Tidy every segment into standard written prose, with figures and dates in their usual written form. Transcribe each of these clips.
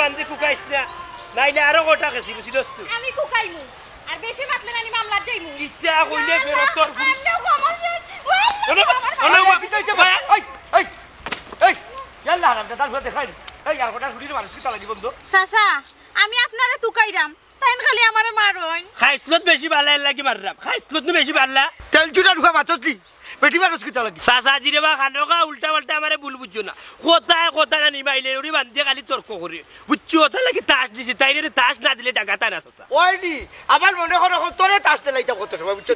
বান্ধি কুকাইছ না নাইলে আরো কটা গেছি বুঝি দোস্ত আমি কুকাইমু আর বেশি মাতলে নানি মামলা যাইমু কিটা কইলে ফেরত তোর চাচা আমি আপনারে তুকাইরাম তাইন খালি আমারে মারোইন খাইছলত বেশি ভালো লাগি মাররাম খাইছলত বেশি ভালো তেল চুটা ঢুকা মাতলি বেটি মানুষ কিতা লাগি চাচা জিরে বা খানোকা উল্টা পাল্টা আমারে ভুল বুঝছো না কথা না নিমাইলে ওরি বান্ধে খালি তর্ক করে বুঝছো ওটা লাগি তাস দিছি তাইরে তাস না দিলে ডাকাতা না চাচা ওইনি আমার মনে করো তোরে তাস তেলাইতাম কত সময় বুঝছো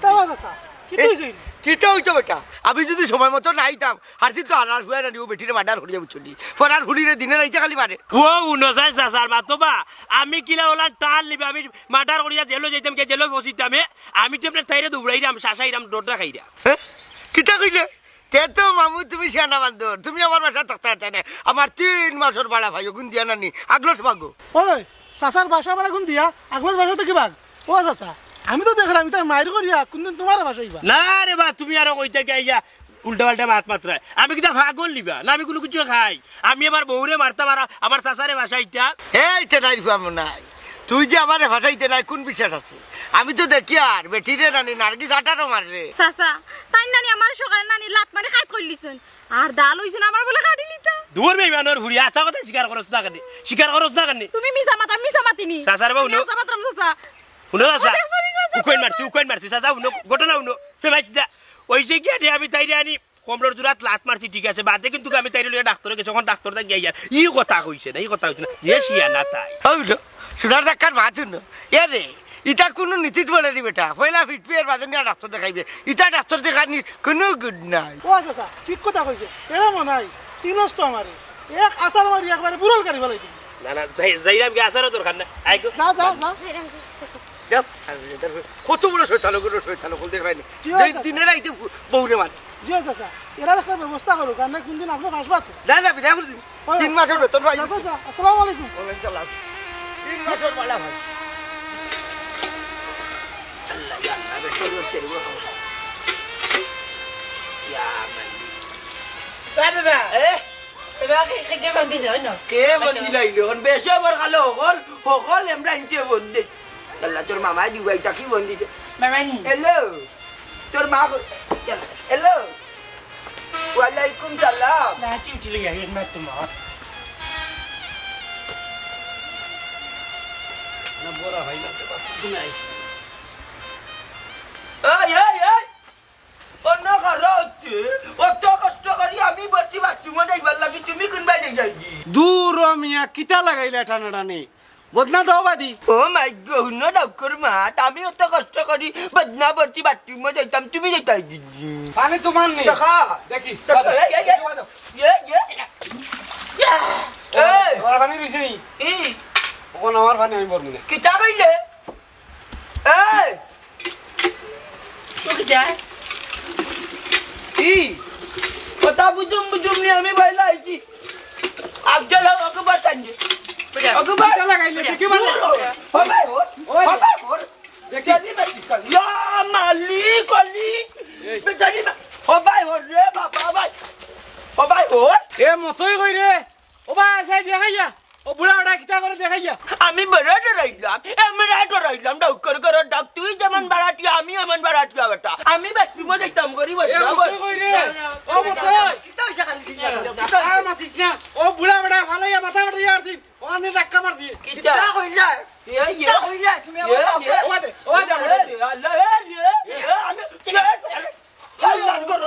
কিতা হইতো বেটা আমি যদি সময় মতো না আইতাম হারছি তো আনার হুয়া না বেটিরে মার্ডার হরিয়া বুঝলি ফরার হুড়িরে দিনে রাইতে খালি মারে ও উনসাই চাচার মাতবা আমি কিলা ওলা টাল নিবা আমি মার্ডার করিয়া জেলো যাইতাম কে জেলো বসিতাম আমি তো আপনার তাইরে দৌড়াইরাম শাসাইরাম ডোডরা খাইরা কিতা কইলে তে তো মামু তুমি শিয়ানা বান্দর তুমি আমার বাসা থাকতে না আমার 3 মাসের বাড়া ভাই গুন দিয়া নানি আগলস ভাগো ওই চাচার বাসা বাড়া গুন দিয়া আগমত বাসা তো কি ভাগ ও চাচা আমি তো দেখলাম আমি তো মায়ের করিয়া কোনদিন তোমার বাসা হইবা না রে বা তুমি আরো কইতে গাইয়া উল্টা পাল্টা মাত মাত্রায় আমি কিতা ভাগল নিবা না আমি কোনো কিছু খাই আমি আমার বউরে মারতাম আর আমার চাচারে ভাসাইতা এইটা নাই পাবো নাই তুই যে আমারে ভাসাইতে নাই কোন বিশ্বাস আছে আমি তো দেখি আর বেটিরে নানি নার্গিস আটারও মাররে চাচা তাই নানি আমার সকালে নানি লাত মারে খাইত কইলিছুন আর ডাল হইছুন আমার বলে কাটি লিতা দূর বেইমানোর হুড়ি আস্তা কথা স্বীকার করছ না কেন স্বীকার করছ না কেন তুমি মিছা মাতিনি চাচার বউ নো মিছা মাতরাম চাচা শুনো চাচা উকইন মারছি চাচা শুনো ঘটনা শুনো ফেমাইছিদা ওই যে গিয়ে আমি তাইরে আনি কমলোর জোড়াত লাত মারছি ঠিক আছে বাদে কিন্তু আমি তাইরে লইয়া ডাক্তারে গেছি এখন ডাক্তার দা গিয়া ই কথা কইছে না ই কথা কইছে না যে শিয়া না তাই হইলো সোনার ডাক্তার মাছুন এ রে ইটা কোনো নীতিত বলে নি বেটা পয়লা ফিটপি এর বাদে নিয়ে ডাক্তার দেখাইবে ইটা ডাক্তার দেখানি কোনো গুড নাই ও চাচা ঠিক কথা কইছে এরা মনে হয় সিনস তো আমারে এক আসার মারি একবারে বুড়াল গাড়ি ফেলাই দিবি না না যাইরাম কি আসারও দরকার না আইগো যা যা যা কত বড় শৈতানো দেখায়নি দিনের আইতে বউরে মান জি চাচা এরা একটা ব্যবস্থা করো কারণ কোনদিন আপনি আসবা তো না না বিদায় করে দিবি 3 মাসের বেতন পাই আসসালামু আলাইকুম 3 মাসের বালা ভাই আল্লাহ ইয়া আল্লাহ বেশি সেরু ইয়া মালি বাবা কে বন্দি লাইলো কোন বেশি আবার খালো হকল এমরা ইনতে বন্দি আল্লাহ তোর মামা দিবাই তাকি বন্দি মামানি হ্যালো তোর মা হ্যালো ওয়ালাইকুম সালাম না চিউচিলে যাই না তোমার না বড় ভাই না তো বাচ্চা নাই এই অন্য ঘরে হচ্ছে অত কষ্ট করি আমি বসি বাথরুমে যাইবার লাগি তুমি কোন বাইরে যাইবি দূর মিয়া কিতা লাগাইলা টানাটানি বদনা দাও বাদি ও মাই গড নো ডাক্তার মা আমি অত কষ্ট করি বদনা বসি বাথরুমে যাইতাম তুমি যাইতাই দিদি পানি তোমার নেই দেখা দেখি এই আমার পানি রইছে নি এই ওখানে আমার পানি আমি বলবো না কিতা কইলে এই তো কি যায় এই কথা বুঝুম নি আমি বাইলা আইছি আজকাল আমাকে বাঁচানছে ওকে কিতা লাগাইলে দেখি ভালো ও ভাই ওর দেখি ইয়া মালিক অলি বেচারি ও ভাই ওর রে বাবা ভাই ও ভাই ওর এ মতই কই রে ও ভাই সাই দেখাইয়া ও বুড়া ওটা কিতা করে দেখাইয়া আমি বেড়াতে রইলাম ডাক্তার করে ডাক তুই যেমন বাড়াটি আমি এমন বাড়াটি বেটা আমি বাথরুমে যাইতাম করি এ মতই কই রে ও মতই কিতা হইছে খালি আ মাতিস না ও বুড়া বড়া ভালোইয়া মাথা মারি আর দিন ও আনে ধাক্কা মার দিয়ে কিতা কইলা কিতা কইলা তুমি আমার ও দে আল্লাহ আমি হাল্লান করো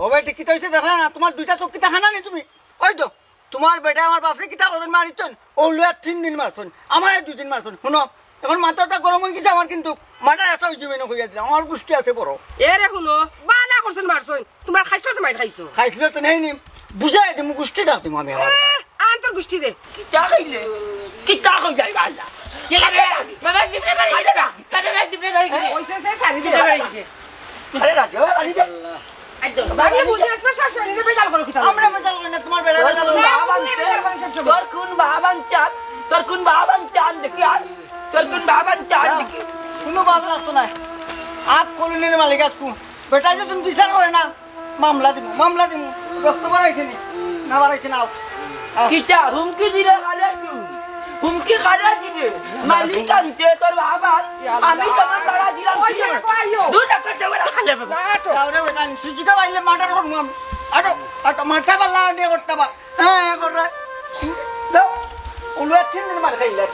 ও ভাই কি কইছে দেখা না তোমার দুইটা চোখ কিতা খানা নি তুমি ওই তো তোমার বেটা আমার বাপরে কিতা করছেন মারিছেন ও লুয়া 3 দিন মারছেন আমার 2 দিন মারছেন শুনো এখন মাথাটা গরম হয়ে গেছে আমার কিন্তু মাথা একটা হইছে মেনে হইয়া দিলাম আমার গুষ্টি আছে বড় এ রে শুনো বানা করছেন মারছন তোমার খাইছো তো মাই খাইছো খাইছিল তো নেই নি বুঝাই দিমু গুষ্টিটা তুমি আমি আমার আন্তর গোষ্ঠী রে কিতা কইলে কিতা কইলা আল্লাহ বাবা দিবরে বাড়ি বাবা দিবরে বাড়ি ওইসে সে সারি দিবরে বাড়ি আরে রাজা আরে বাবা বুঝে আসবে শাশুড়ি রে বেজাল করো কিতা আমরা মজা করি না তোমার বেটা তোর কোন বাবান চান দেখি আর তোর কোন বাবান চান দেখি কোনো বাপ লাগতো না আপ কলোনির মালিক আজকু বেটা যদি বিচার করে না মামলা দিব রক্ত বাড়াইছে নি না বাড়াইছে না কিটা হুমকি দিলে কালে তুই হুমকি কালে দিলে মালিক আনতে তোর বাবার আমি তোমার তারা দিলাম দু টাকা দেবে না খালে তাহলে বেটা সুজিকা বাইলে মার্ডার করবো আমি আটো মাথা পাল্লা দিয়ে করতে বা হ্যাঁ করে দাও ওগুলো 3 দিন মার খাইলে